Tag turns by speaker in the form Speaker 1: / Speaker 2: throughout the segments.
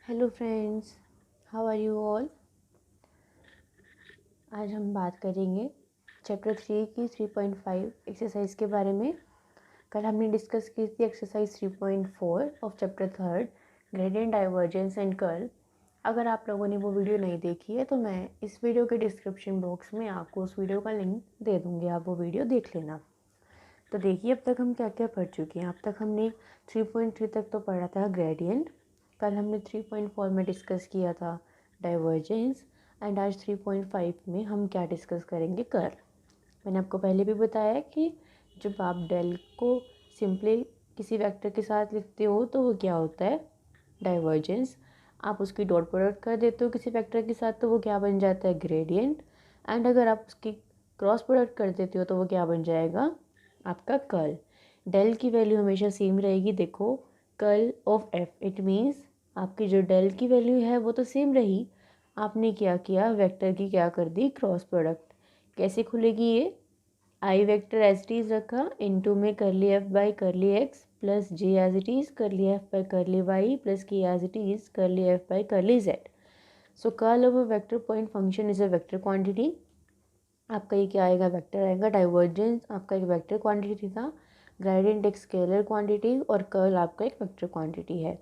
Speaker 1: Hello friends, how are you all. आज हम बात करेंगे चैप्टर 3 की 3.5 एक्सरसाइज के बारे में। कल हमने डिस्कस की थी exercise 3.4 of chapter 3 gradient, divergence and curl. अगर आप लोगों ने वो वीडियो नहीं देखी है तो मैं इस वीडियो के डिस्क्रिप्शन बॉक्स में आपको उस वीडियो का लिंक दे दूँगी, आप वो वीडियो देख लेना। तो देखिए अब तक हम क्या क्या पढ़ चुके हैं। अब तक हमने 3.3 तक तो पढ़ा था ग्रेडियंट। कल हमने 3.4 में डिस्कस किया था डाइवर्जेंस। एंड आज 3.5 में हम क्या डिस्कस करेंगे, कर्ल। मैंने आपको पहले भी बताया कि जब आप डेल को सिंपली किसी वेक्टर के साथ लिखते हो तो वो क्या होता है, डाइवर्जेंस। आप उसकी डॉट प्रोडक्ट कर देते हो किसी वेक्टर के साथ तो वो क्या बन जाता है, ग्रेडियंट। एंड अगर आप उसकी क्रॉस प्रोडक्ट कर देते हो तो वो क्या बन जाएगा, आपका कर्ल। डेल की वैल्यू हमेशा सेम रहेगी। देखो, curl of F, it means आपकी जो डेल की वैल्यू है वो तो सेम रही, आपने क्या किया, वेक्टर की क्या कर दी, क्रॉस प्रोडक्ट। कैसे खुलेगी ये, i vector as it is रखा, इनटू में curly f by curly x plus j as it is curly f by curly y plus k as it is curly f by curly z. So curl of a vector point function is a vector quantity. आपका ये क्या आएगा, vector आएगा। Divergence आपका एक vector quantity था, gradient एक scalar quantity और कर्ल आपका एक वेक्टर क्वांटिटी है।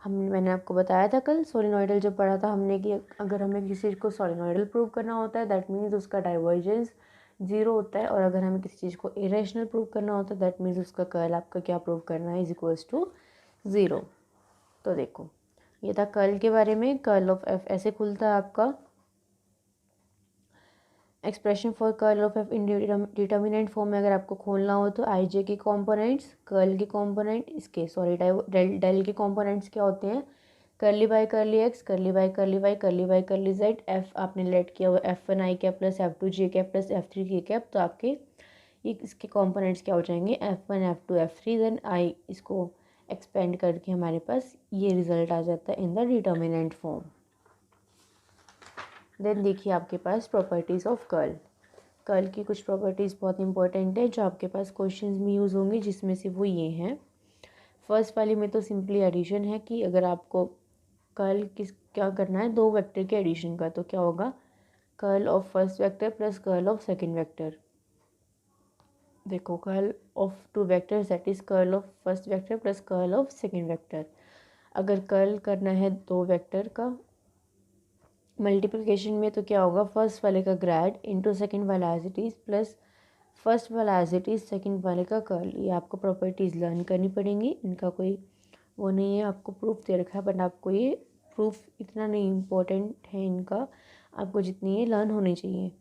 Speaker 1: मैंने आपको बताया था कल सोलिनॉइडल जब पढ़ा था हमने कि अगर हमें किसी चीज़ को सोलिनॉइडल प्रूव करना होता है दैट मीन्स उसका डाइवर्जेंस जीरो होता है, और अगर हमें किसी चीज़ को इरेशनल प्रूव करना होता है दैट मीन्स उसका कर्ल आपका क्या प्रूव करना है, इज इक्वल्स टू ज़ीरो। तो देखो, ये था कर्ल के बारे में। कर्ल ऑफ एफ ऐसे खुलता है आपका, expression for curl of F in determinant form में अगर आपको खोलना हो तो आई जे के कॉम्पोनेंट्स, कर्ल के कॉम्पोनेंट, इसके सॉरी डेल के कॉम्पोनेंट्स क्या होते हैं, करली बाई करली एक्स, करली बाई करली वाई, करली बाई करली जेड। एफ आपने लेट किया हुआ F1 आई कैप प्लस F2 जे कैप प्लस F3 के कैप, तो आपके ये इसके कॉम्पोनेंट्स क्या हो जाएंगे, F1 F2 F3, then I इसको एक्सपेंड करके हमारे पास ये रिजल्ट आ जाता है in the determinant form. Then देखिए आपके पास प्रॉपर्टीज़ ऑफ कर्ल। कर्ल की कुछ प्रॉपर्टीज़ बहुत इंपॉर्टेंट है जो आपके पास क्वेश्चंस में यूज़ होंगी, जिसमें से वो ये हैं। फर्स्ट वाली में तो सिंपली एडिशन है कि अगर आपको कर्ल क्या करना है, दो वेक्टर के एडिशन का, तो क्या होगा, curl of first vector plus curl of second vector. देखो, curl of two vectors that is curl of first vector plus curl of second vector. अगर कर्ल करना है दो वेक्टर का मल्टीप्लिकेशन में तो क्या होगा, फर्स्ट वाले का ग्रेड इंटू सेकेंड वाला as it is plus first वाला एज इट इज़ सेकेंड वाले का कर्ल। ये आपको प्रॉपर्टीज़ लर्न करनी पड़ेंगी, इनका कोई वो नहीं है, आपको प्रूफ दे रखा है बट आपको ये प्रूफ इतना नहीं इम्पोर्टेंट है इनका, आपको जितनी ये लर्न होनी चाहिए।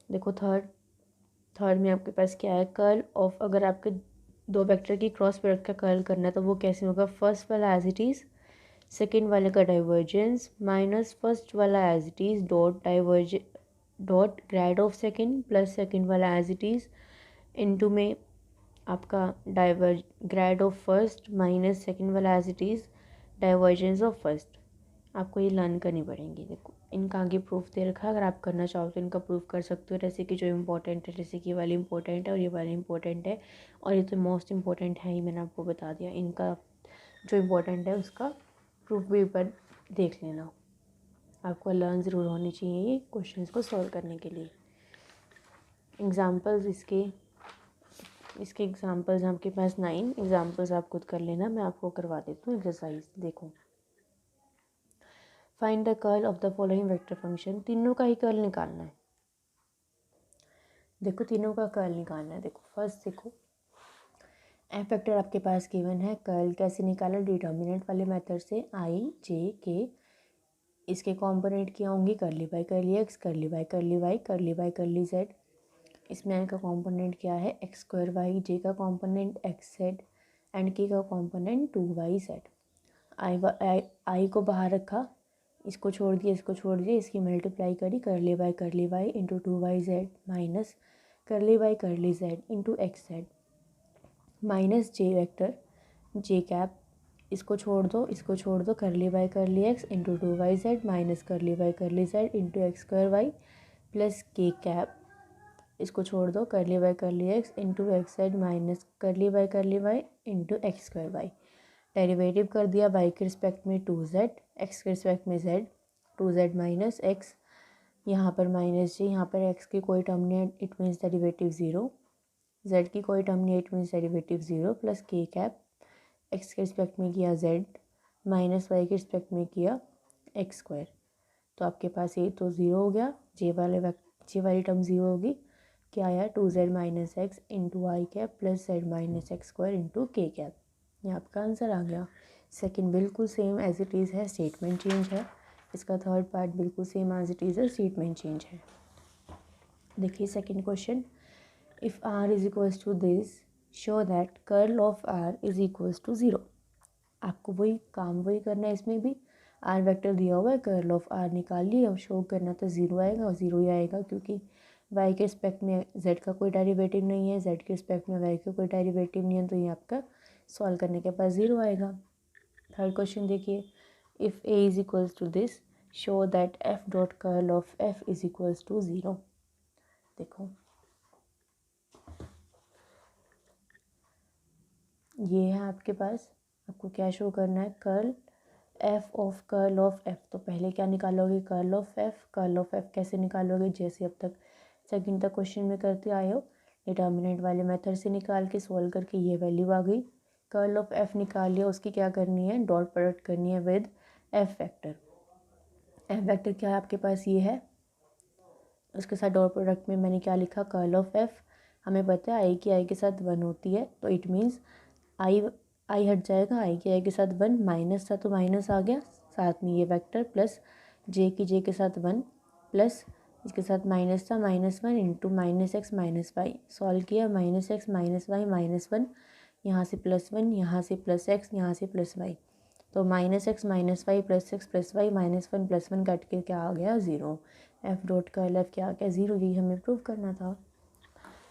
Speaker 1: देखो थर्ड में आपके पास क्या है, कर्ल ऑफ, अगर आपके दो वेक्टर की क्रॉस प्रोडक्ट का कर्ल करना है तो वो कैसे होगा, फर्स्ट वाला एज इट इज़ सेकेंड वाले का डाइवर्जेंस माइनस फर्स्ट वाला as it is dot grad of second plus second वाला एज इट इज़ इनटू में आपका grad of first minus second वाला as it is divergence of first. आपको ये learn करनी पड़ेंगी। देखो, इनका आगे प्रूफ दे रखा है, अगर आप करना चाहो तो इनका प्रूफ कर सकते हो। जैसे कि जो इम्पोर्टेंट है, जैसे कि ये वाली इंपॉर्टेंट है और ये वाली इंपॉर्टेंट है, और ये तो मोस्ट इम्पॉर्टेंट है ही, मैंने आपको बता दिया। इनका जो इम्पोर्टेंट है उसका प्रूफ भी ऊपर देख लेना, आपको लर्न ज़रूर होनी चाहिए ये क्वेश्चंस को सॉल्व करने के लिए। एग्जांपल्स इसके एग्जांपल्स आपके पास 9 एग्जांपल्स आप खुद कर लेना, मैं आपको करवा देती हूँ एक्सरसाइज। देखो, find the curl of the following vector function, तीनों का ही कर्ल निकालना है। देखो, तीनों का कर्ल निकालना है। देखो फर्स्ट, देखो एफ वेक्टर आपके पास गिवन है, कर्ल कैसे निकाला, डिटर्मिनेंट वाले मेथड से, आई जे के, इसके कंपोनेंट क्या होंगे, करली बाई करली एक्स, करली बाई करली वाई, करली बाई करली जेड। इसमें आई का कंपोनेंट क्या है, एक्स स्क्वायर वाई, जे का कंपोनेंट एक्स जेड एंड के का कंपोनेंट 2y जेड। आई को बाहर रखा, इसको छोड़ दिया, इसको छोड़ दिया, इसकी मल्टीप्लाई करी, curly by y into 2y z minus curly by curly z into x z minus j vector j cap, इसको छोड़ दो, इसको छोड़ दो, curly by curly x into 2y z minus curly by curly z into x square y plus k cap, इसको छोड़ दो, curly by curly x into x z minus curly by curly y into x square y. Derivative कर दिया y के respect में 2z, x के respect में z, 2z minus x, यहाँ पर माइनस जी, यहाँ पर x की कोई टर्म नहीं है, इट मीन्स डेरिवेटिव 0, z की कोई टर्म नहीं है, it means derivative 0 plus k cap, x के रिस्पेक्ट में किया z माइनस y के रिस्पेक्ट में किया x स्क्वायर। तो आपके पास ये तो 0 हो गया, जे वाली टर्म 0 होगी, क्या आया 2z minus x into i cap plus z minus x square into k cap. ये आपका आंसर आ गया। सेकंड बिल्कुल सेम एज इट इज़ है, स्टेटमेंट चेंज है। इसका थर्ड पार्ट बिल्कुल सेम एज इट इज़ है, स्टेटमेंट चेंज है। देखिए second question, if r is equals to this show that curl of r is equals to 0। आपको वही काम वही करना है, इसमें भी आर वेक्टर दिया हुआ है, कर्ल ऑफ आर निकाल लिए, अब शो करना तो 0 आएगा और 0 ही आएगा क्योंकि y के रिस्पेक्ट में z का कोई डेरिवेटिव नहीं है, z के रिस्पेक्ट में y का कोई डेरिवेटिव नहीं है, तो ये आपका सॉल्व करने के बाद 0 आएगा। थर्ड क्वेश्चन देखिए, if a is equals to this show that f dot curl of f is equals to 0। देखो ये है आपके पास, आपको क्या शो करना है, curl F of curl of F. तो पहले क्या निकालोगे, curl of F. Curl of F कैसे निकालोगे, जैसे अब तक सेकंड तक क्वेश्चन में करते आए हो, डिटर्मिनेंट वाले मेथड से निकाल के सॉल्व करके ये वैल्यू आ गई। कर्ल ऑफ एफ निकाल लिया, उसकी क्या करनी है, डॉट प्रोडक्ट करनी है with F vector. F vector क्या है आपके पास, ये है, उसके साथ डॉट प्रोडक्ट में मैंने क्या लिखा, कर्ल ऑफ एफ। हमें पता है आई की आई के साथ 1 होती है, तो इट मीन्स आई हट जाएगा, आई की आई के साथ 1, माइनस था तो माइनस आ गया, साथ में ये वेक्टर प्लस जे की जे के साथ 1 प्लस इसके साथ माइनस था, -1 into minus x minus y. Solve किया, माइनस एक्स माइनस वाई -1, यहाँ से +1, यहाँ से प्लस एक्स, यहाँ से प्लस वाई, तो minus x minus y plus x plus y -1 +1 cut के क्या आ गया 0। एफ डॉट कर्ल एफ क्या आ गया 0, यही हमें प्रूव करना था।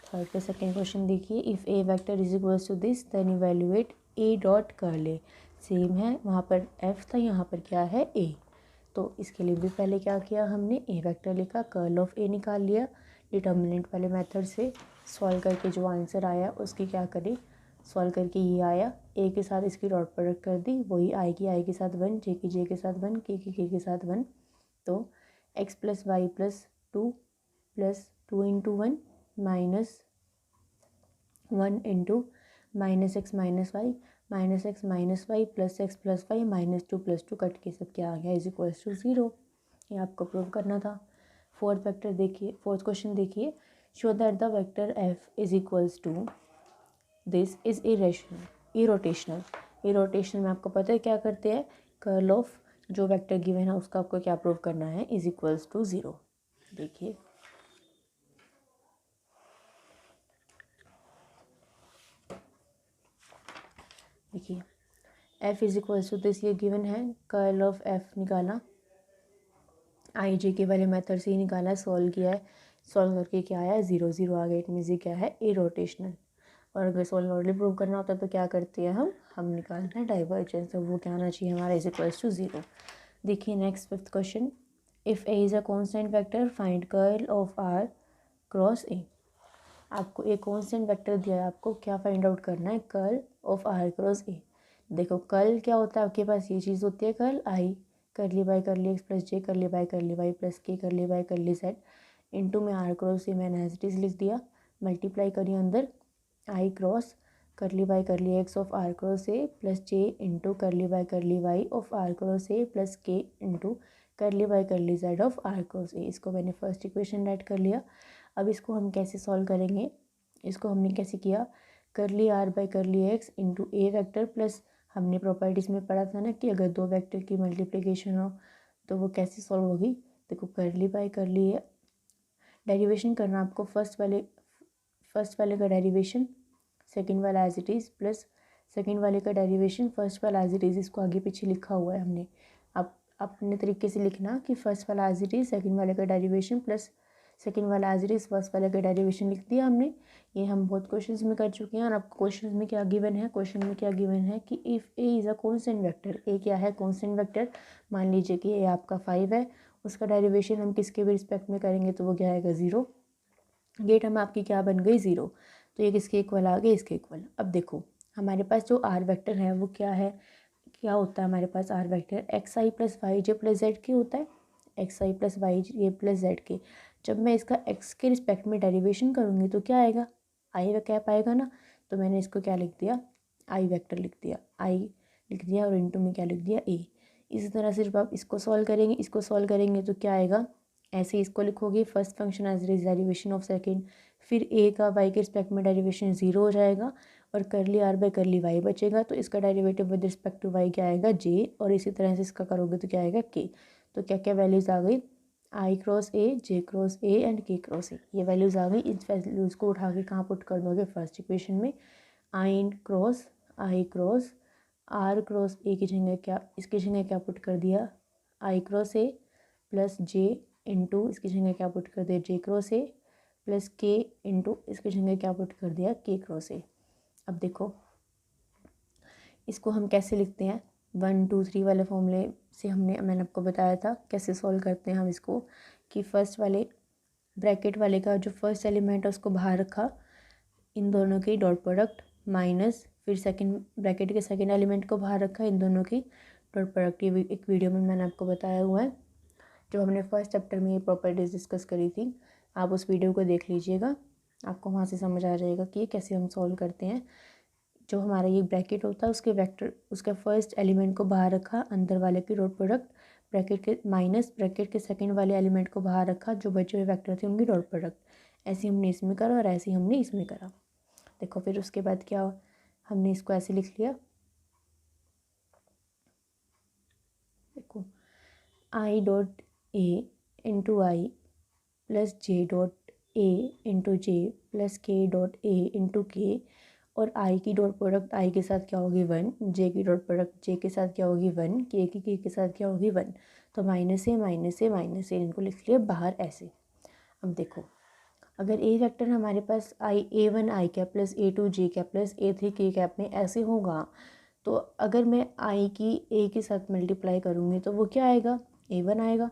Speaker 1: थर्ड पे सेकेंड क्वेश्चन देखिए, if A vector is equals to this then evaluate a dot curl a. Same है, वहाँ पर एफ था, यहाँ पर क्या है ए। तो इसके लिए भी पहले क्या किया हमने, ए वेक्टर लिखा, कर्ल ऑफ ए निकाल लिया, डिटर्मिनेंट वाले मेथड से सॉल्व करके जो आंसर आया उसकी क्या करी, सॉल्व करके ये आया, ए के साथ इसकी डॉट प्रोडक्ट कर दी, वही आई की आई के साथ 1, जे की जे के साथ 1, के के साथ 1, तो x plus y plus 2 into 1 -1 into minus x minus y plus x plus y -2 + 2 cut के सब क्या आ गया इज इक्वल्स टू 0। ये आपको प्रूव करना था। फोर्थ वेक्टर देखिए, फोर्थ क्वेश्चन देखिए, show that the vector F is equals to this is irrotational. Irrotational में आपको पता है क्या करते हैं, कर्ल ऑफ जो वेक्टर गिवन है उसका आपको क्या प्रूव करना है, इज इक्वल्स टू 0। देखिए देखिए f is equals to this, ये गिवन है, कर्ल ऑफ f निकाला, आई जे के वाले मेथड से ही निकाला, सॉल्व किया है, सॉल्व करके क्या आया 0 0 आ गया, इट मीन्स ये क्या है इरोटेशनल। और अगर सॉलिडली प्रूव करना होता है तो क्या करते हैं हम निकालते हैं डाइवर्जेंस, तो वो क्या आना चाहिए हमारा इज इक्वल्स टू 0। देखिए next fifth question, if A is a constant vector find curl of are cross A. आपको एक कॉन्स्टेंट वेक्टर दिया है, आपको क्या फाइंड आउट करना है, curl of are cross A. देखो कर्ल क्या होता है, आपके पास ये चीज़ होती है कर्ल आई, करली बाई करली एक्स प्लस जे करली बाई करली वाई प्लस के curly by curly z into में आर क्रॉस ए मैंने एज इट इज़ लिख दिया, मल्टीप्लाई करिए अंदर i cross curly by curly x of are cross a plus j into curly by curly y of are cross a plus k into curly by curly z of are cross a. इसको मैंने first equation right कर लिया। अब इसको हम कैसे solve करेंगे, इसको हमने कैसे किया, curly are by curly x into A vector plus, हमने प्रॉपर्टीज़ में पढ़ा था ना कि अगर दो वेक्टर की मल्टीप्लिकेशन हो तो वो कैसे सॉल्व होगी। देखो करली बाई करली है, डेरिवेशन करना आपको, फर्स्ट वाले का डेरिवेशन सेकंड वाला as it is plus second वाले का डेरिवेशन फर्स्ट वाला एज इट इज़, इसको आगे पीछे लिखा हुआ है हमने। अब अपने तरीके से लिखना कि फर्स्ट वाला एज इट इज़ सेकंड वाले का डेरिवेशन प्लस सेकंड वाला एज इट इज़ फर्स्ट वाले का डेरिवेशन लिख दिया हमने। ये हम बहुत क्वेश्चंस में कर चुके हैं। और आपको क्वेश्चंस में क्या गिवन है, क्वेश्चन में क्या गिवन है कि if A is a constant vector, a क्या है कॉन्स्टेंट वेक्टर, मान लीजिए कि ए आपका 5 है, उसका डेरिवेशन हम किसके भी रिस्पेक्ट में करेंगे तो वो क्या आएगा 0, ये टर्म आपकी क्या बन गई 0, तो ये किसके इक्वल आ गई, इसके इक्वल। अब देखो हमारे पास जो आर वेक्टर है वो क्या है, क्या होता है हमारे पास आर वेक्टर, एक्स आई प्लस वाई जे प्लस जेड के होता है, एक्स आई प्लस वाई जे प्लस जेड के। जब मैं इसका एक्स के रिस्पेक्ट में डेरिवेशन करूँगी तो क्या आएगा, आई व कैप आएगा ना। तो मैंने इसको क्या लिख दिया, आई वेक्टर लिख दिया, आई लिख दिया और इनटू में क्या लिख दिया, ए। इसी तरह से जब आप इसको सॉल्व करेंगे, इसको सॉल्व करेंगे तो क्या आएगा, ऐसे इसको लिखोगे first function as derivation of second, फिर ए का वाई के रिस्पेक्ट में डेरिवेशन ज़ीरो हो जाएगा और करली आर बाई करली वाई बचेगा, तो इसका derivative with respect to Y क्या आएगा, जे, और इसी तरह से इसका करोगे तो क्या आएगा, के। तो क्या क्या वैल्यूज़ आ गई, i cross a, j cross a and k cross a, ये वैल्यूज़ आ गई। इस वैल्यूज़ को उठा के कहाँ पुट कर दोगे, फर्स्ट इक्वेशन में। I cross r cross a की जगह क्या, इसकी जगह क्या पुट कर दिया, i cross a plus j into इसकी जगह क्या पुट कर दिया, j cross a plus k into इसकी जगह क्या पुट कर दिया, के क्रॉस ए। अब देखो इसको हम कैसे लिखते हैं, 1 2 3 वाले फॉर्मूले से मैंने आपको बताया था कैसे सॉल्व करते हैं हम इसको, कि फर्स्ट वाले ब्रैकेट वाले का जो फर्स्ट एलिमेंट है उसको बाहर रखा, इन दोनों की डॉट प्रोडक्ट माइनस, फिर सेकंड ब्रैकेट के सेकंड एलिमेंट को बाहर रखा, इन दोनों की डॉट प्रोडक्ट। ये एक वीडियो में मैंने आपको बताया हुआ है, जो हमने फर्स्ट चैप्टर में ये प्रॉपर्टीज डिस्कस करी थी, आप उस वीडियो को देख लीजिएगा, आपको वहाँ से समझ आ जाएगा कि ये कैसे हम सॉल्व करते हैं। जो हमारा ये ब्रैकेट होता है उसके वेक्टर, उसका फर्स्ट एलिमेंट को बाहर रखा, अंदर वाले की डॉट प्रोडक्ट, ब्रैकेट के माइनस ब्रैकेट के सेकंड वाले एलिमेंट को बाहर रखा, जो बचे हुए वेक्टर थे उनकी डॉट प्रोडक्ट। ऐसे हमने इसमें करा और ऐसे हमने इसमें करा। देखो फिर उसके बाद क्या, हमने इसको ऐसे लिख लिया, देखो I dot A into I plus J dot A into J plus के डॉट ए इंटू के, और आई की डॉट प्रोडक्ट आई के साथ क्या होगी 1, जे की डॉट प्रोडक्ट जे के साथ क्या होगी 1, के के साथ क्या होगी 1। तो माइनस से माइनस से माइनस से इनको लिख लिया बाहर ऐसे। अब देखो अगर ए वेक्टर हमारे पास A1 I cap plus A2 J cap plus A3 K cap में ऐसे होगा, तो अगर मैं आई की ए के साथ मल्टीप्लाई करूँगी तो वो क्या आएगा, A1 आएगा,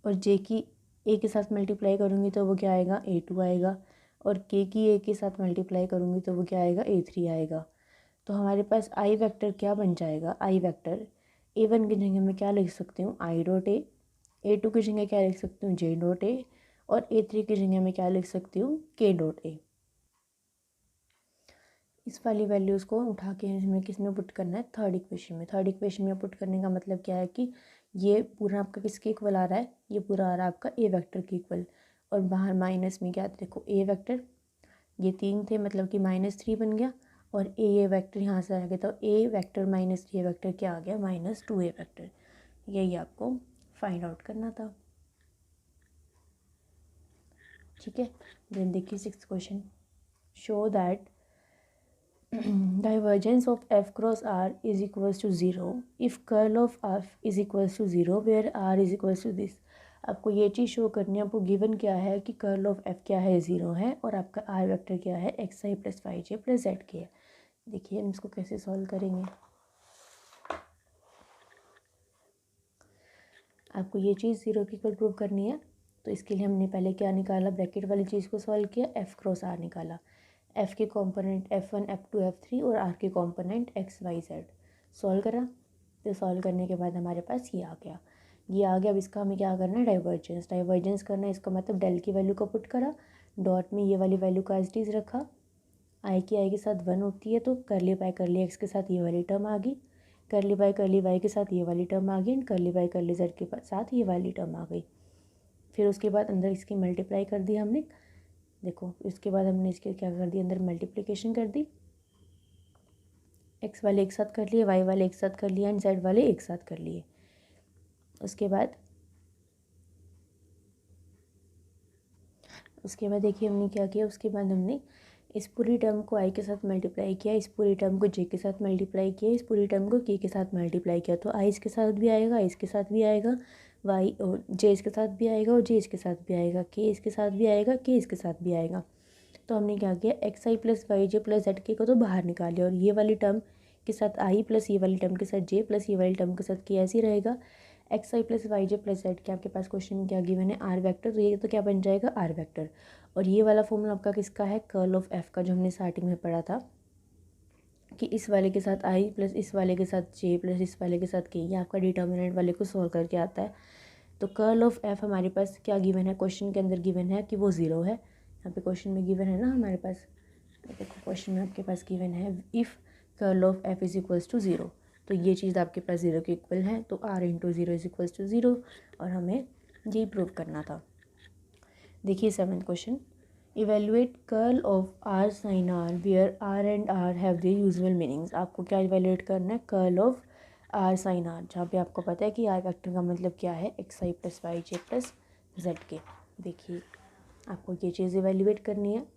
Speaker 1: और जे की ए के साथ मल्टीप्लाई करूँगी तो वो क्या आएगा, A2 आएगा, और के की ए के साथ मल्टीप्लाई करूँगी तो वो क्या आएगा, A3 आएगा। तो हमारे पास आई वेक्टर क्या बन जाएगा, आई वेक्टर A1 की जगह मैं क्या लिख सकती हूँ, आई डॉट ए, A2 की जगह क्या लिख सकती हूँ, जे डॉट ए, और A3 की जगह मैं क्या लिख सकती हूँ, के डॉट ए। इस वाली वैल्यूज़ को उठा के हमें किस में पुट करना है, थर्ड इक्वेशन में। थर्ड इक्वेशन में पुट करने का मतलब क्या है कि ये पूरा आपका किसके इक्वल आ रहा है, ये पूरा आ रहा है आपका ए वेक्टर के इक्वल, और बाहर माइनस में क्या, देखो ए वेक्टर ये 3 थे मतलब कि -3 बन गया, और ए वेक्टर यहाँ से आ गया, तो ए वेक्टर माइनस ए वेक्टर क्या आ गया, -2a वेक्टर। यही आपको फाइंड आउट करना था, ठीक है। देन देखिए 6th question, show that divergence of f cross r is equals to 0 if curl of f is equals to 0 where r is equals to this। आपको ये चीज़ शो करनी है, आपको गिवन क्या है कि कर्ल ऑफ f क्या है, 0 है, और आपका r वेक्टर क्या है, एक्स आई प्लस वाई जे प्लस जेड के है। देखिए हम इसको कैसे सॉल्व करेंगे। आपको ये चीज़ 0 की इक्वल प्रूव करनी है, तो इसके लिए हमने पहले क्या निकाला, ब्रैकेट वाली चीज़ को सॉल्व किया, f क्रॉस r निकाला, f के कॉम्पोनेंट f1 f2 f3 और r के component x y z solve करा। तो सॉल्व करने के बाद हमारे पास ये आ गया, अब इसका हमें क्या करना है, डाइवर्जेंस करना है। इसका मतलब डेल की वैल्यू को पुट करा, डॉट में ये वाली वैल्यू का एज इट इज़ रखा, आई के साथ 1 होती है तो करली बाय करली एक्स के साथ ये वाली टर्म आ गई, करली बाय करली वाई के साथ ये वाली टर्म आ गई, एंड करली बाय करली जेड के साथ ये वाली टर्म आ गई। फिर उसके बाद अंदर इसकी मल्टीप्लाई कर दी हमने, देखो इसके बाद हमने इसके क्या कर दी, अंदर मल्टीप्लिकेशन कर दी, एक्स वाले एक साथ कर लिए, वाई वाले एक साथ कर लिए, एंड जेड वाले एक साथ कर लिए। उसके बाद देखिए हमने क्या किया, उसके बाद हमने इस पूरी टर्म को आई के साथ मल्टीप्लाई किया, इस पूरी टर्म को जे के साथ मल्टीप्लाई किया, इस पूरी टर्म को के साथ मल्टीप्लाई किया, तो आई इसके साथ भी आएगा, इसके साथ भी आएगा, वाई और जे इसके साथ भी आएगा, और जे इसके साथ भी आएगा, के इसके साथ भी आएगा, के इसके साथ भी आएगा। तो हमने क्या किया, एक्स आई प्लस वाई जे प्लस जेड के को तो बाहर निकाल लिया, और ये वाली टर्म के साथ आई प्लस ये वाली टर्म के साथ जे प्लस ये वाली टर्म के साथ के ऐसे ही रहेगा। एक्स आई प्लस वाई जे प्लस जेड के आपके पास क्वेश्चन में क्या गिवन है, आर वेक्टर, तो ये तो क्या बन जाएगा, आर वेक्टर। और ये वाला फॉर्मूला आपका किसका है, कर्ल ऑफ एफ का, जो हमने स्टार्टिंग में पढ़ा था, कि इस वाले के साथ आई प्लस इस वाले के साथ जे प्लस इस वाले के साथ के, ये आपका डिटर्मिनेंट वाले को सॉल्व करके आता है। तो कर्ल ऑफ एफ हमारे पास क्या गिवन है, क्वेश्चन के अंदर गिवन है कि वो ज़ीरो है। यहाँ पे क्वेश्चन में गिवन है ना हमारे पास, देखो क्वेश्चन में आपके पास गिवन है if curl of F is equals to zero, तो ये चीज़ आपके पास ज़ीरो के इक्वल है, तो R into zero is equals to zero, और हमें यही प्रूव करना था। देखिए 7th question, evaluate curl of R sine R where R and R have the usual meanings. आपको क्या इवेलुएट करना है, curl of R sine R, जहाँ पे आपको पता है कि आर वेक्टर का मतलब क्या है, एक्स आई प्लस वाई जे प्लस जेड के। देखिए आपको ये चीज़ इवेलुएट करनी है।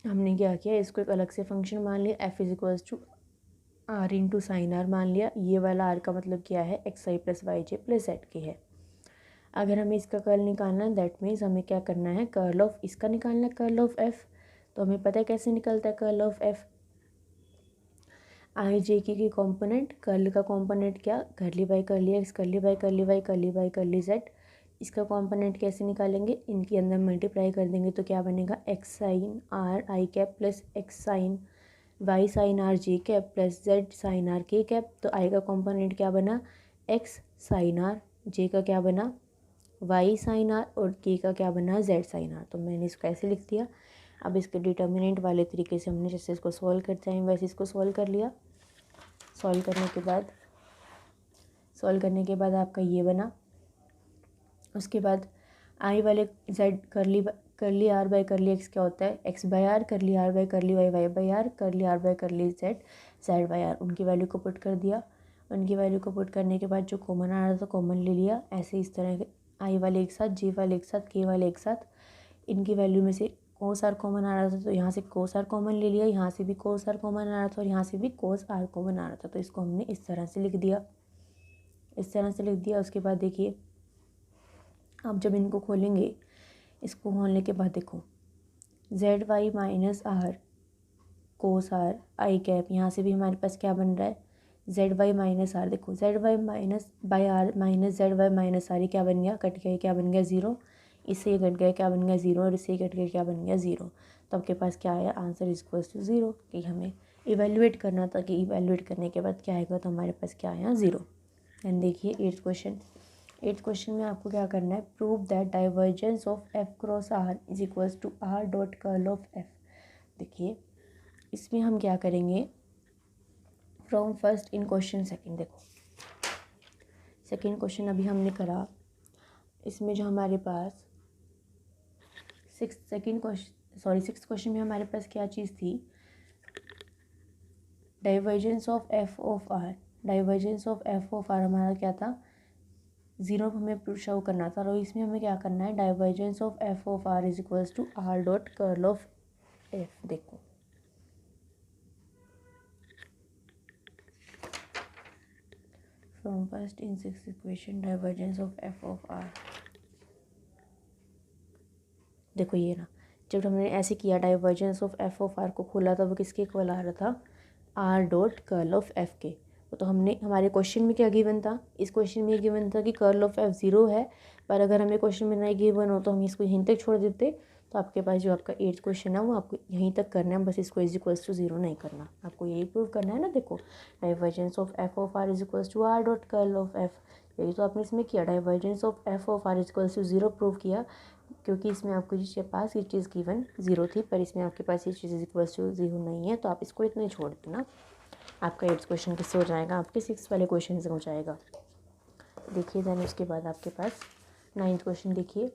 Speaker 1: हमने क्या किया, इसको एक अलग से फंक्शन मान लिया, F is equals to R into sine R मान लिया। ये वाला आर का मतलब क्या है, एक्स आई प्लस वाई जे प्लस जेड के है। अगर हमें इसका कर्ल निकालना है, दैट मीन्स हमें क्या करना है, कर्ल ऑफ इसका निकालना है, कर्ल ऑफ एफ। तो हमें पता है कैसे निकलता है कर्ल ऑफ एफ, आई जे की कॉम्पोनेंट, कर्ल का कॉम्पोनेंट क्या, करली बाई करली एक्स, करली बाई करली वाई, करली बाई करली जेड। इसका कॉम्पोनेंट कैसे निकालेंगे, इनके अंदर मल्टीप्लाई कर देंगे तो क्या बनेगा, X sine R I cap plus X sine Y sine R J cap plus Z sine R K cap. तो आई का कॉम्पोनेंट क्या बना, एक्स साइन आर, जे का क्या बना वाई साइन आर, और के का क्या बना जेड साइन आर। तो मैंने इसको ऐसे लिख दिया। अब इसके डिटर्मिनेंट वाले तरीके से हमने जैसे इसको सॉल्व करते हैं वैसे इसको सॉल्व कर लिया। सॉल्व करने के बाद आपका ये बना। उसके बाद आई वाले जेड करली आर बाई करली एक्स क्या होता है, x by r, curly are by curly y, y by r, curly are by curly z, z by r. उनकी वैल्यू को पुट कर दिया। उनकी वैल्यू को पुट करने के बाद जो कॉमन आ रहा था कॉमन ले लिया। ऐसे इस तरह के आई वाले एक साथ, जे वाले एक साथ, के वाले एक साथ, इनकी वैल्यू में से कोस आर कॉमन आ रहा था तो यहाँ से कोस आर कॉमन ले लिया, यहाँ से भी कोस आर कॉमन आ रहा था और यहाँ से भी कोस आर कॉमन आ रहा था। तो इसको हमने इस तरह से लिख दिया, इस तरह से लिख दिया। उसके बाद देखिए अब जब इनको खोलेंगे, इसको खोलने के बाद देखो Z Y minus R cos R I cap, यहाँ से भी हमारे पास क्या बन रहा है, जेड वाई माइनस आर। देखो Z Y minus by R minus Z Y minus R, ये क्या बन गया, कट गया, क्या बन गया ज़ीरो। इससे ये कट गया, क्या बन गया ज़ीरो, और इससे कट गया, क्या बन गया ज़ीरो। तो आपके पास क्या आया, answer is equals to zero. कि हमें इवेलुएट करना था, कि इवेलुएट करने के बाद क्या आएगा, तो हमारे पास क्या आया, ज़ीरो। एंड देखिए 8th क्वेश्चन में आपको क्या करना है, prove that divergence of F cross R is equals to are dot curl of F. देखिए इसमें हम क्या करेंगे, from first in question second. देखो सेकंड क्वेश्चन अभी हमने करा, इसमें जो हमारे पास सिक्स क्वेश्चन में हमारे पास क्या चीज़ थी, divergence of F of R. Divergence of F of R हमारा क्या था, ज़ीरो हमें शो करना था। और इसमें हमें क्या करना है, divergence of F of are is equals to are dot curl of f. देखो from first in six equation divergence of F of r. देखो ये ना, जब हमने ऐसे किया divergence of F of r को खोला था, वो किसके इक्वल आ रहा था, r dot curl of f के। तो हमने हमारे क्वेश्चन में क्या गिवन था, इस क्वेश्चन में ये गिवन था कि कर्ल ऑफ एफ ज़ीरो है, पर अगर हमें क्वेश्चन में नहीं गिवन हो तो हम इसको यहीं तक छोड़ देते। तो आपके पास जो आपका 8th क्वेश्चन है वो आपको यहीं तक करना है, बस इसको इज इक्वल्स टू ज़ीरो नहीं करना, आपको यही प्रूव करना है ना। देखो divergence of F of are is equals to are dot curl of F, यही तो आपने इसमें किया, divergence of F of are is equals to zero prove किया, क्योंकि इसमें आपको जिसके पास ये चीज़ गिवन ज़ीरो थी, पर इसमें आपके पास ये चीज़ इक्वल्स टू ज़ीरो नहीं है, तो आप इसको इतना ही छोड़ देना। आपका 8th क्वेश्चन किससे हो जाएगा, आपके 6 वाले क्वेश्चन से हो जाएगा। देखिए देन उसके बाद आपके पास 9th क्वेश्चन देखिए,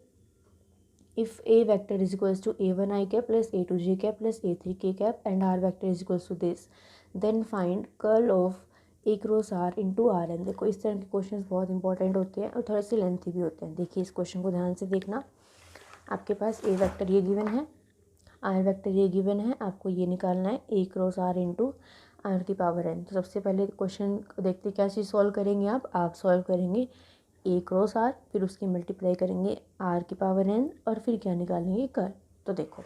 Speaker 1: if A vector is equals to a1 I cap plus a2 J cap plus a3 K cap and R vector is equals to this, then find curl of A cross R into R N. देखो इस तरह के question बहुत important होते हैं और थोड़े से लेंथी भी होते हैं। देखिए इस क्वेश्चन को ध्यान से देखना, आपके पास ए वेक्टर ये गिवन है, आर वेक्टर ये गिवन है, आपको ये निकालना है ए क्रॉस आर इंटू आर की पावर एन। तो सबसे पहले क्वेश्चन देखते क्या चीज़ सॉल्व करेंगे, आप सॉल्व करेंगे ए क्रॉस आर, फिर उसकी मल्टीप्लाई करेंगे आर की पावर एन, और फिर क्या निकालेंगे कर। तो देखो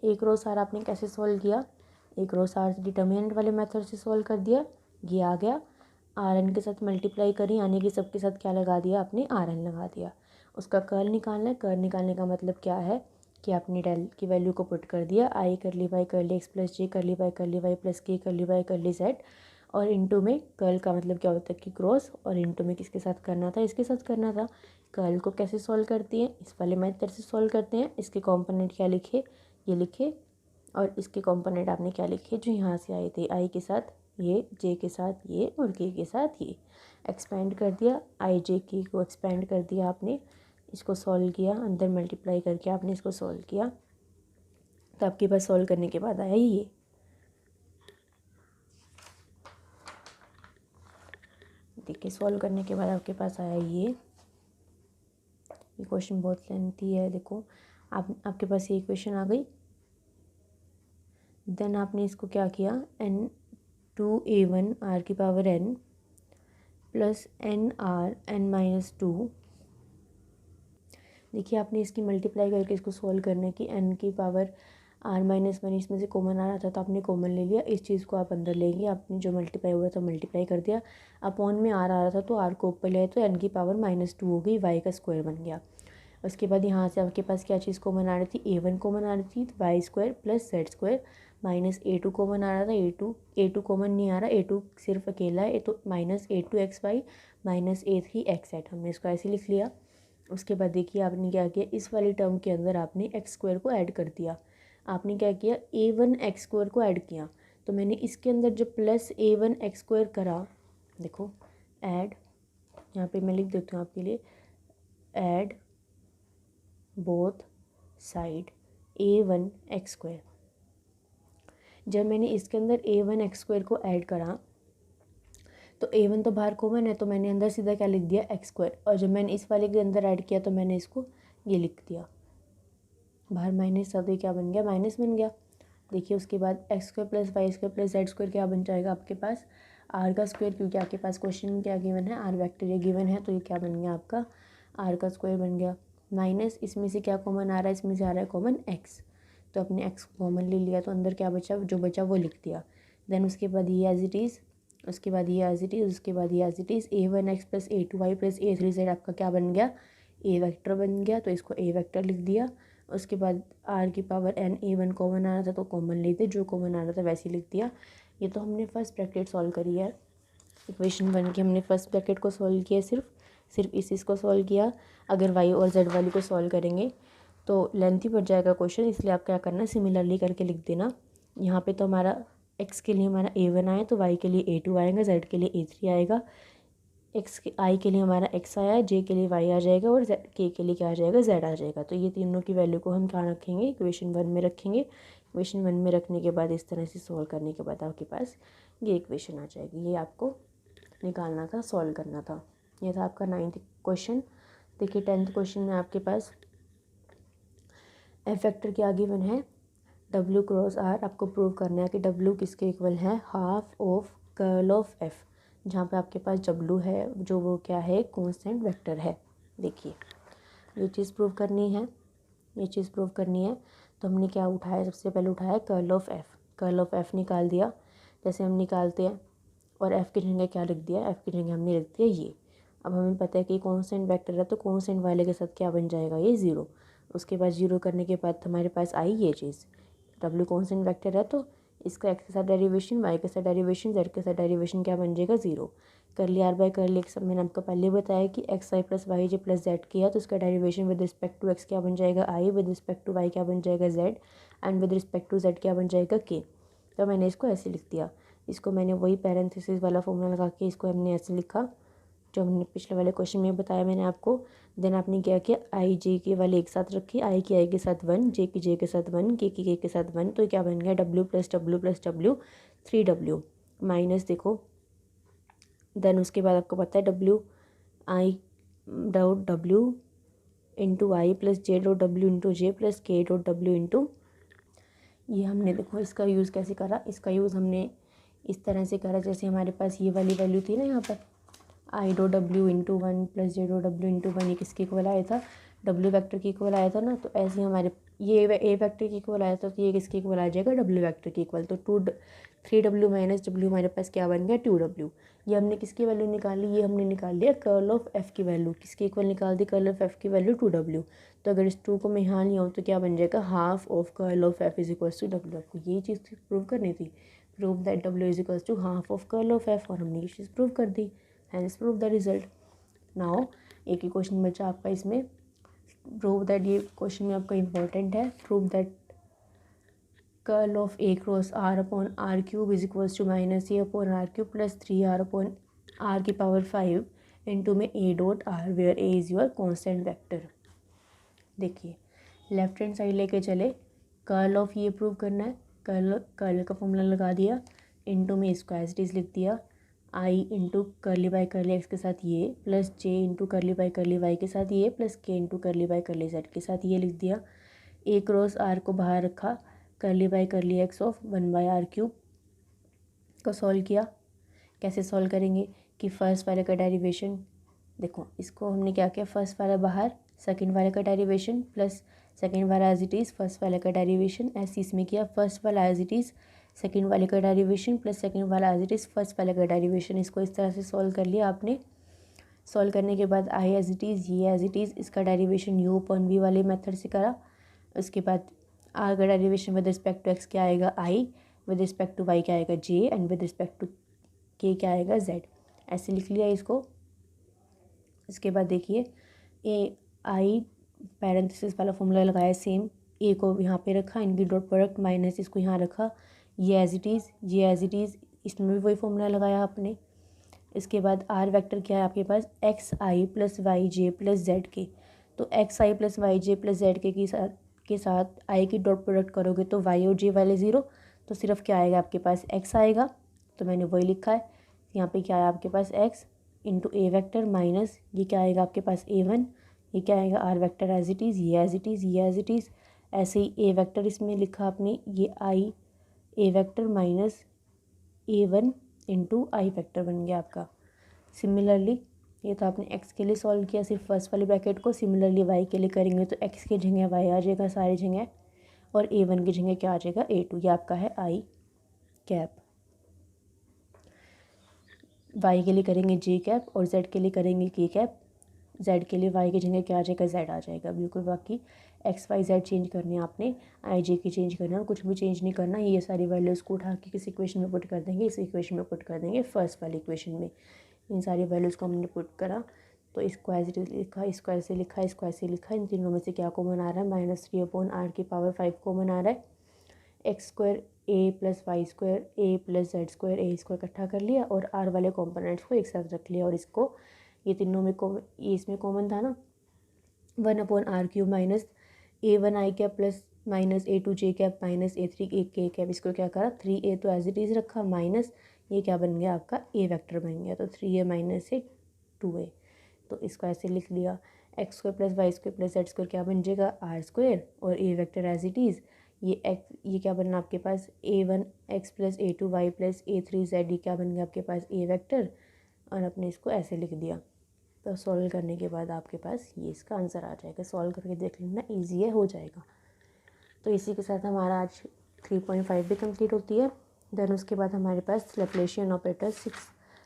Speaker 1: ए क्रॉस आर आपने कैसे सॉल्व किया, ए क्रॉस आर डिटर्मिनेंट वाले मेथड से सॉल्व कर दिया, ये आ गया, आर एन के साथ मल्टीप्लाई करी, यानी कि सबके साथ क्या लगा दिया आपने, आर एन लगा दिया। उसका कर्ल निकालना है, कर्ल निकालने का मतलब क्या है, कि आपने डेल की वैल्यू को पुट कर दिया, आई करली वाई करली एक्स प्लस जे करली वाई प्लस के करली वाई करली जेड, और इनटू में कर्ल का मतलब क्या होता है कि क्रॉस, और इनटू में किसके साथ करना था, इसके साथ करना था। कर्ल को कैसे सॉल्व करती हैं, इस वाले मेथड से सॉल्व करते हैं। इसके कंपोनेंट क्या लिखे, ये लिखे, और इसके कंपोनेंट आपने क्या लिखे जो यहाँ से आए थे, आई के साथ ये, जे के साथ ये, और के साथ ये। एक्सपेंड कर दिया, आई जे के को एक्सपेंड कर दिया आपने, इसको सॉल्व किया, अंदर मल्टीप्लाई करके आपने इसको सॉल्व किया, तो आपके पास सॉल्व करने के बाद आया ये। देखिए सॉल्व करने के बाद आपके पास आया ये क्वेश्चन बहुत लेंथी है। देखो आपके पास ये इक्वेशन आ गई। देन आपने इसको क्या किया, n2a1 r की पावर n प्लस n(r)(n-2). देखिए आपने इसकी मल्टीप्लाई करके इसको सॉल्व करने की, n की पावर r-1 इसमें से कॉमन आ रहा था तो आपने कॉमन ले लिया, इस चीज़ को आप अंदर लेंगे, आपने जो मल्टीप्लाई हुआ था मल्टीप्लाई कर दिया, अपॉन में r आ रहा था तो r को ऊपर ले तो n की पावर -2 हो गई, y का स्क्वायर बन गया। उसके बाद यहाँ से आपके पास क्या चीज़ कॉमन आ रही थी, a1 कॉमन आ रही थी, y square plus Z square, minus a2 common आ रहा था, a2 कॉमन नहीं आ रहा, a2 सिर्फ अकेला है तो माइनस a2xy माइनस a3xz, हमने इसको ऐसे लिख लिया। उसके बाद देखिए आपने क्या किया, इस वाली टर्म के अंदर आपने एक्स स्क्वायर को ऐड कर दिया। आपने क्या किया, a1 एक्स स्क्वायर को ऐड किया, तो मैंने इसके अंदर जो प्लस a1 एक्स स्क्वायर करा, देखो ऐड, यहाँ पे मैं लिख देती हूँ आपके लिए, add both side a1 x square. जब मैंने इसके अंदर a1 एक्स स्क्वायर को ऐड करा तो a1 तो बाहर कॉमन है तो मैंने अंदर सीधा क्या लिख दिया, एक्स स्क्वायर, और जब मैंने इस वाले के अंदर ऐड किया तो मैंने इसको ये लिख दिया, बाहर माइनस था तो ये क्या बन गया, माइनस बन गया। देखिए उसके बाद X square plus Y square plus Z square क्या बन जाएगा आपके पास, आर का स्क्वायर, क्योंकि आपके पास क्वेश्चन में क्या गिवन है, आर वेक्टर ये गिवन है, तो ये क्या बन गया आपका, आर का स्क्वायर बन गया, माइनस इसमें से क्या कॉमन आ रहा है, इसमें से आ रहा है कॉमन एक्स, तो अपने एक्स कॉमन ले लिया तो अंदर क्या बचा, जो बचा वो लिख दिया। देन उसके बाद ये एज इट इज़, उसके बाद ये एज इट इज़, उसके बाद ये as it is, a1 X plus a2y plus a3z आपका क्या बन गया, ए वेक्टर बन गया, तो इसको ए वेक्टर लिख दिया। उसके बाद आर की पावर n, a1 कॉमन आ रहा था तो कॉमन लेते, जो कॉमन आ रहा था वैसे ही लिख दिया। ये तो हमने फर्स्ट ब्रैकेट सॉल्व करी है, इक्वेशन 1 की हमने फर्स्ट ब्रैकेट को सॉल्व किया, सिर्फ इस चीज़ को सॉल्व किया। अगर वाई और जेड वाली को सॉल्व करेंगे तो लेंथी पड़ जाएगा क्वेश्चन, इसलिए आप क्या करना, सिमिलरली करके लिख देना। यहाँ पे तो हमारा एक्स के लिए हमारा a1 आया तो वाई के लिए a2 आएगा, जेड के लिए a3 आएगा, एक्स के आई के लिए हमारा एक्स आया, जे के लिए वाई आ जाएगा, और के लिए क्या आ जाएगा, जेड आ जाएगा। तो ये तीनों की वैल्यू को हम कहाँ रखेंगे, इक्वेशन 1 में रखेंगे। इक्वेशन 1 में रखने के बाद इस तरह से सॉल्व करने के बाद आपके पास ये इक्वेशन आ जाएगी, ये आपको निकालना था, सॉल्व करना था। ये था आपका 9th क्वेश्चन। देखिए 10th क्वेश्चन में आपके पास एफ वेक्टर क्या गिवन है, डब्ल्यू क्रॉस आर, आपको प्रूव करना है कि डब्ल्यू किसके इक्वल है, half of curl of F, जहाँ पे आपके पास डब्ल्यू है जो वो क्या है, कांस्टेंट वेक्टर है। देखिए ये चीज़ प्रूव करनी है, ये चीज़ प्रूव करनी है, तो हमने क्या उठाया, सबसे पहले उठाया curl of F, curl of F निकाल दिया जैसे हम निकालते हैं, और एफ़ की जगह क्या लिख दिया, एफ़ की जगह हमने लिख दिया ये। अब हमें पता है कि कांस्टेंट वेक्टर है तो कांस्टेंट वाले के साथ क्या बन जाएगा, ये ज़ीरो। उसके बाद ज़ीरो करने के बाद हमारे पास आई ये चीज़, डब्ल्यू कांस्टेंट वेक्टर है तो इसका एक्स के साथ डेरिवेशन, वाई के साथ डेरिवेशन, जेड के साथ डेरिवेशन क्या बन जाएगा, ज़ीरो। करली आर बाय करली एक्स, मैंने आपको पहले बताया कि एक्स आई प्लस वाई जे प्लस जेड किया तो इसका derivation with respect to X क्या बन जाएगा, I, with respect to Y क्या बन जाएगा, Z, and with respect to Z क्या बन जाएगा, के। तो मैंने इसको ऐसे लिख दिया, इसको मैंने वही पैरेंथेसिस वाला फॉर्मूला लगा के इसको हमने ऐसे लिखा जो हमने पिछले वाले क्वेश्चन में बताया मैंने आपको। देन आपने क्या किया, आई जे के वाले एक साथ रखे, आई की आई के साथ 1, जे की जे के साथ 1, के की के के साथ 1, तो क्या बन गया, W plus W plus W 3w minus, देखो देन उसके बाद आपको पता है W I dot W into I plus J dot W into J plus के डॉट डब्ल्यू इंटू, ये हमने देखो इसका यूज़ कैसे करा, इसका यूज़ हमने इस तरह से करा जैसे हमारे पास ये वाली वैल्यू थी ना, यहाँ पर आई डो डब्ल्यू इंटू 1 प्लस जे डो डब्ल्यू इंटू 1, ये किसके इक्वल आया था, डब्ल्यू वेक्टर की इक्वल आया था ना, तो ऐसे हमारे ये ए वेक्टर की इक्वल आया था तो ये किसके इक्वल आ जाएगा, डब्ल्यू वेक्टर की इक्वल। तो 3w माइनस डब्ल्यू हमारे पास क्या बन गया 2w। ये हमने किसकी वैल्यू निकाली, ये हमने निकाल लिया कर्ल ऑफ f की वैल्यू, किसके इक्वल निकाल दी, कर्ल ऑफ f की वैल्यू 2w। तो अगर इस 2 को मैं यहाँ नहीं आऊँ तो क्या बन जाएगा, half of curl of f is equals to w। आपको यही चीज़ प्रूव करनी थी, prove that w is equals to half of curl of f, और हमने ये चीज़ प्रूव कर दी, hence prove the result. Now एक ही क्वेश्चन बचा आपका इसमें, प्रूव दैट, ये क्वेश्चन में आपका इंपॉर्टेंट है, prove that curl of a cross r upon r cube is equals to minus a upon r cube plus 3r upon r की पावर 5 इंटू में a dot r where a is your constant vector. देखिए left hand side लेके चले, curl of ये prove करना है, curl का formula लगा दिया, इंटू में इसको एज इट इज़ लिख दिया, i into curly by curly X के साथ ये, plus j into curly by curly Y के साथ ये, plus k into curly by curly Z के साथ ये लिख दिया। a क्रॉस r को बाहर रखा, करली by curly x of 1/r cube को सॉल्व किया। कैसे सॉल्व करेंगे कि फर्स्ट वाले का डेरिवेशन, देखो इसको हमने क्या किया, फर्स्ट वाला बाहर, सेकंड वाले का डेरिवेशन प्लस सेकंड वाला एज इट इज़ फर्स्ट वाले का डेरिवेशन, ऐसे इसमें किया, फर्स्ट वाला एज इट इज़ सेकंड वाले का डेरिवेशन प्लस सेकंड वाला एज इट इज़ फर्स्ट वाले का डेरिवेशन। इसको इस तरह से सॉल्व कर लिया आपने। सॉल्व करने के बाद आई एज इट इज़, ये एज इट इज़, इसका डेरिवेशन यू अपॉन वी वाले मेथड से करा। उसके बाद आर का derivation with respect to X क्या आएगा I, with respect to Y क्या आएगा J, and with respect to K क्या आएगा जेड, ऐसे लिख लिया इसको। इसके बाद देखिए ए आई पैरेंथेसिस वाला फॉर्मूला लगाया सेम, ए को यहाँ पे रखा, इनकी डॉट प्रोडक्ट माइनस इसको यहाँ रखा, ये एज इट इज़, ये एज इट इज़, इसमें भी वही फॉर्मूला लगाया आपने। इसके बाद आर वेक्टर क्या है आपके पास, एक्स आई प्लस वाई जे प्लस जेड के, तो एक्स आई प्लस वाई जे प्लस जेड के साथ आई की डॉट प्रोडक्ट करोगे तो वाई और जे वाले ज़ीरो, तो सिर्फ क्या आएगा आपके पास एक्स आएगा, तो मैंने वही लिखा है। यहाँ पे क्या है आपके पास x into a vector minus ये क्या आएगा आपके पास A1, ये क्या आएगा r vector as it is, ये एज इट इज़, ये एज इट इज़, ऐसे ही ए वैक्टर इसमें लिखा आपने, ये i a vector minus A1 into i vector बन गया आपका। सिमिलरली ये तो आपने x के लिए सॉल्व किया सिर्फ फर्स्ट वाली ब्रैकेट को, सिमिलरली y के लिए करेंगे तो x की जगह y आ जाएगा सारी जगह, और A1 की जगह क्या आ जाएगा A2, ये आपका है i कैप। y के लिए करेंगे j कैप और z के लिए करेंगे k कैप, z के लिए y की जगह क्या आ जाएगा z आ जाएगा बिल्कुल। बाकी x y z चेंज करने हैं आपने, i j की चेंज करना है, कुछ भी चेंज नहीं करना, ये सारी वैल्यूज़ को उठा के किस इक्वेशन में पुट कर देंगे, इस इक्वेशन में पुट कर देंगे फर्स्ट वाली इक्वेशन में। इन सारी वैल्यूज़ को हमने पुट करा, तो इसको एज इट इज़ लिखा, इसको ऐसे लिखा, इसको ऐसे लिखा, इन तीनों में से क्या कॉमन आ रहा है, -3 अपॉन r की पावर 5 कॉमन आ रहा है, एक्स स्क्वायर ए प्लस वाई स्क्वायर ए प्लस जेड स्क्वायर ए इसको इकट्ठा कर लिया और r वाले कॉम्पोनेंट्स को एक साथ रख लिया, और इसको ये तीनों में ये इसमें कॉमन था ना, 1 upon r cube minus A1 I cap plus minus A2 J cap minus A3 K cap, इसको क्या करा 3a तो एज इट इज़ रखा, माइनस ये क्या बन गया आपका ए वेक्टर बन गया, तो 3a माइनस से 2a, तो इसको ऐसे लिख लिया, X square plus Y square plus Z square क्या बन जाएगा आर स्क्वायर, और A vector as it is, ये क्या बनना आपके पास A1 X plus A2 Y plus A3 Z, ये क्या बन गया आपके पास ए वेक्टर, और आपने इसको ऐसे लिख दिया। तो सॉल्व करने के बाद आपके पास ये इसका आंसर आ जाएगा, सॉल्व करके देख लेना, ईजी है, हो जाएगा। तो इसी के साथ हमारा आज 3.5 भी कंप्लीट होती है। देन उसके बाद हमारे पास लैप्लासियन ऑपरेटर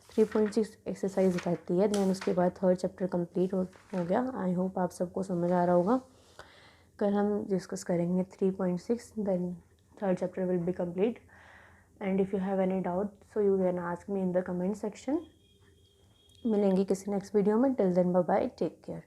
Speaker 1: 3.6 एक्सरसाइज रहती है। देन उसके बाद थर्ड चैप्टर कंप्लीट हो गया। आई होप आप सबको समझ आ रहा होगा। कल हम डिस्कस करेंगे 3.6, then third chapter will be complete. And if you have any doubt so you can ask me in the comment section. मिलेंगे किसी नेक्स्ट वीडियो में। Till then bye bye, take care.